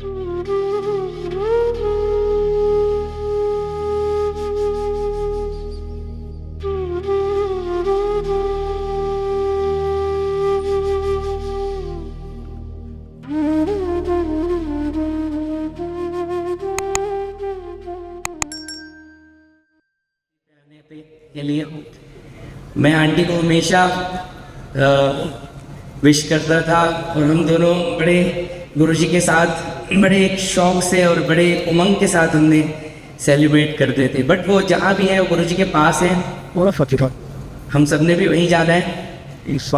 के लिए मैं आंटी को हमेशा विश करता था और हम दोनों बड़े गुरुजी के साथ बड़े एक शौक से और बड़े उमंग के साथ हमने सेलिब्रेट करते थे। बट वो जहाँ भी है वो गुरुजी के पास है, हम सब ने भी वहीं जाना है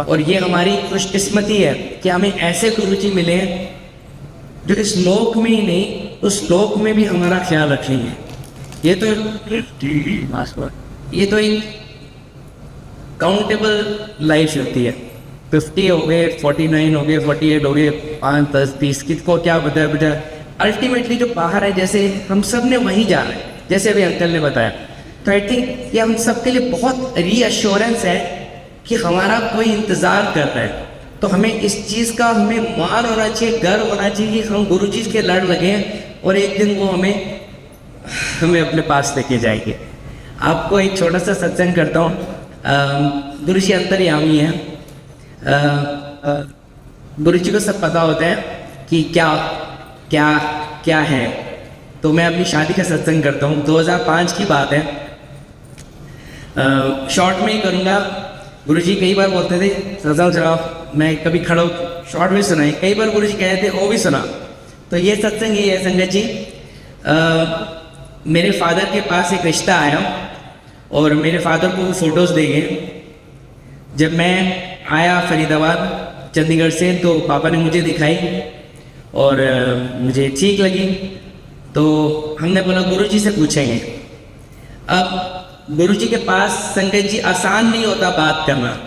और ये हमारी खुशकिस्मती है कि हमें ऐसे गुरुजी मिले जो इस लोक में ही नहीं उस लोक में भी हमारा ख्याल रखेंगे। ये तो एक काउंटेबल लाइफ होती है। 50 हो गए, 49 हो गए, 48 हो गए, 5, 10, 20 किसको क्या बताया बेटा। अल्टीमेटली जो बाहर है, जैसे हम सब ने वहीं जाना है, जैसे अभी अंकल ने बताया। तो आई थिंक ये हम सब के लिए बहुत रीअश्योरेंस है कि हमारा कोई इंतज़ार कर रहा है। तो हमें इस चीज़ का हमें मान होना चाहिए, गर्व होना चाहिए कि हम गुरुजी के लड़ लगे हैं और एक दिन वो हमें अपने पास लेके जाएंगे। आपको एक छोटा सा सत्संग करता हूँ। गुरुजी अंतर्यामी है। गुरुजी को सब पता होता है कि क्या क्या क्या है। तो मैं अपनी शादी का सत्संग करता हूँ। 2005 की बात है। शॉर्ट में ही करूँगा। गुरुजी कई बार बोलते थे सत्संग चलाओ, मैं कभी खड़ो शॉर्ट में सुनाई। कई बार गुरुजी कहते थे वो भी सुना। तो ये सत्संग ये है संगत जी। मेरे फादर के पास एक रिश्ता आया और मेरे फादर को फ़ोटोज़ दे गए। जब मैं आया फरीदाबाद चंडीगढ़ से तो पापा ने मुझे दिखाई और मुझे ठीक लगी। तो हमने बोला गुरुजी से पूछेंगे। अब गुरुजी के पास संगत जी आसान नहीं होता बात करना।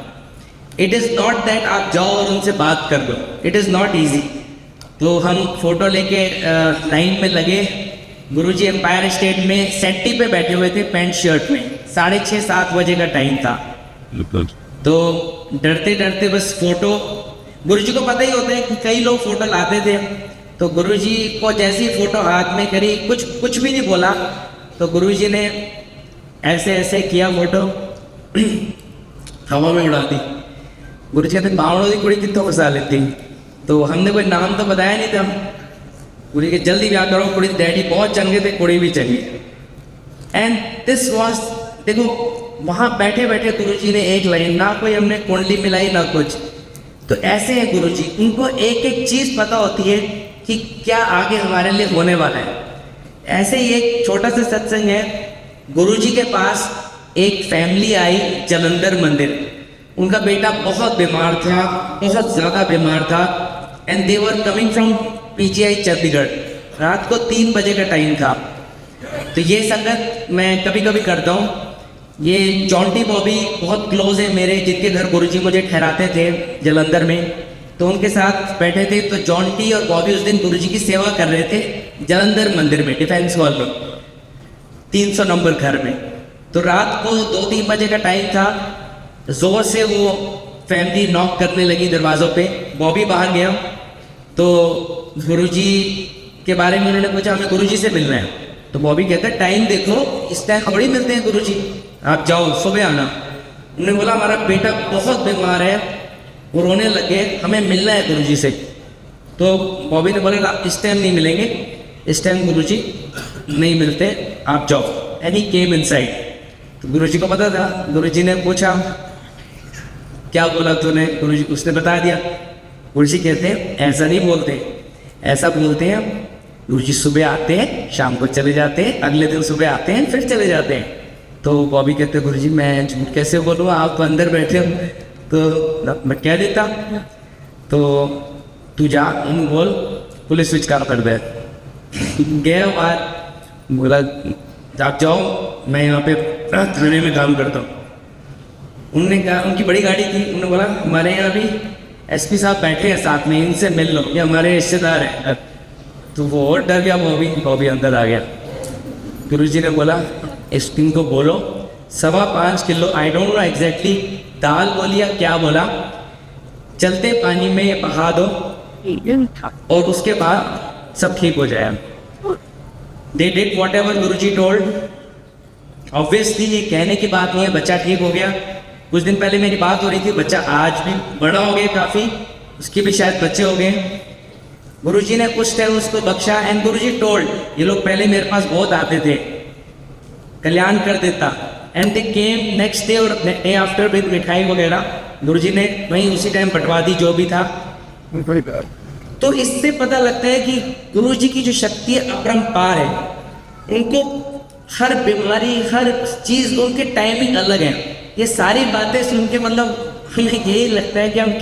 इट इज़ नॉट दैट आप जाओ और उनसे बात कर दो, इट इज़ नॉट ईजी। तो हम फ़ोटो लेके लाइन में लगे। गुरुजी एम्पायर स्टेट में सेट्टी पे बैठे हुए थे पैंट शर्ट में। 6:30-7 बजे का टाइम था। तो डरते डरते बस फ़ोटो, गुरुजी को पता ही होता है कि कई लोग फ़ोटो लाते थे। तो गुरुजी को जैसी फ़ोटो हाथ में करी, कुछ भी नहीं बोला। तो गुरुजी ने ऐसे ऐसे किया, फ़ोटो हवा में उड़ा दी। गुरुजी कहते बावड़ों की कुड़ी कितों फंसा लेती। तो हमने कोई नाम तो बताया नहीं था। कुड़ी के जल्दी ब्याह करो, कुड़ी डैडी बहुत चंगे थे, कुड़ी भी चंगी। एंड दिस वॉज, देखो वहाँ बैठे बैठे गुरुजी ने एक लाइन, ना कोई हमने कुंडली मिलाई ना कुछ। तो ऐसे हैं गुरुजी, उनको एक एक चीज़ पता होती है कि क्या आगे हमारे लिए होने वाला है। ऐसे ही एक छोटा सा सत्संग है। गुरुजी के पास एक फैमिली आई जालंधर मंदिर। उनका बेटा बहुत बीमार था, बहुत ज़्यादा बीमार था। And they were coming from PGI Chandigarh. रात को 3 बजे का टाइम था। तो ये संगत मैं कभी कभी करता हूँ। ये जॉन्टी बॉबी बहुत क्लोज है मेरे, जिनके घर गुरुजी मुझे ठहराते थे जलंधर में। तो उनके साथ बैठे थे। तो जॉन्टी और बॉबी उस दिन गुरुजी की सेवा कर रहे थे जलंधर मंदिर में, डिफेंस हॉल में, 300 नंबर घर में। तो रात को 2-3 बजे का टाइम था। जोर से वो फैमिली नॉक करने लगी दरवाज़ों पे। बॉबी बाहर गया तो गुरुजी के बारे में उन्होंने पूछा, हमें गुरुजी से मिलना है। तो बॉबी कहता है टाइम देखो, इस टाइम थोड़ी मिलते हैं गुरुजी, आप जाओ सुबह आना। उन्होंने बोला हमारा बेटा बहुत बीमार है, वो रोने लगे, हमें मिलना है गुरुजी से। तो बॉबी ने बोला इस टाइम नहीं मिलेंगे, इस टाइम गुरुजी नहीं मिलते, आप जाओ। And he came inside. तो गुरुजी को पता था। गुरुजी ने पूछा क्या बोला तूने? गुरुजी उसने बता दिया। गुरुजी कहते हैं ऐसा नहीं बोलते, ऐसा बोलते हैं गुरुजी सुबह आते हैं, शाम को चले जाते हैं, अगले दिन सुबह आते हैं, फिर चले जाते हैं। तो बॉबी कहते हैं गुरुजी मैं झूठ कैसे बोलूँ, आप तो अंदर बैठे हो। तो मैं कह देता। तो तू जा, उन बोल पुलिस स्विच काम कर दे। गया बाहर, बोला आप जाओ, मैं यहाँ पे थाने में काम करता हूँ। उन्होंने कहा, उनकी बड़ी गाड़ी थी, उन्होंने बोला हमारे यहाँ भी SP साहब बैठे हैं साथ में, इनसे मिल लो, ये हमारे रिश्तेदार हैं। तो वो और डर गया, बॉबी अंदर आ गया। गुरुजी ने बोला SP को बोलो 5.25 kilo, I don't know exactly, दाल बोली या क्या बोला, चलते पानी में बहा दो और उसके बाद सब ठीक हो जाए। They did what ever Guruji told. Obviously ये कहने की बात नहीं है, बच्चा ठीक हो गया। कुछ दिन पहले मेरी बात हो रही थी, बच्चा आज भी बड़ा हो गया काफ़ी, उसके भी शायद बच्चे हो गए। गुरुजी ने उस टाइम उसको बख्शा एंड गुरुजी टोल्ड, ये लोग पहले मेरे पास बहुत आते थे, कल्याण कर देता। And they came next day और डे आफ्टर विद मिठाई वगैरह, गुरुजी ने वहीं उसी टाइम बंटवा दी जो भी था। तो इससे पता लगता है कि गुरुजी की जो शक्ति है अपरंपार है। उनको हर बीमारी, हर चीज़, उनके टाइमिंग अलग है। ये सारी बातें सुन के मतलब हमें यही लगता है कि हम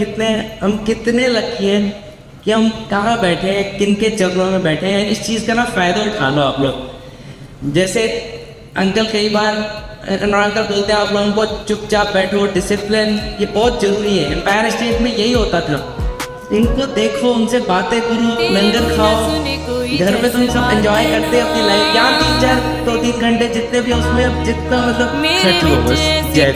कितने लकी हैं कि हम कहाँ बैठे हैं, किन के चरणों में बैठे हैं। इस चीज़ का ना फ़ायदा उठा लो आप लोग। जैसे अंकल कई बार अंकल बोलते हैं आप लोगों को चुपचाप बैठो, डिसिप्लिन ये बहुत ज़रूरी है। एम्पायर स्टेट में यही होता था। इनको देखो, उनसे बातें करो, लंगर खाओ, घर में तुम सब एंजॉय करते अपनी लाइफ। यहाँ 3 घंटे जितने भी उसमें जितना मतलब खर्च हो बस जय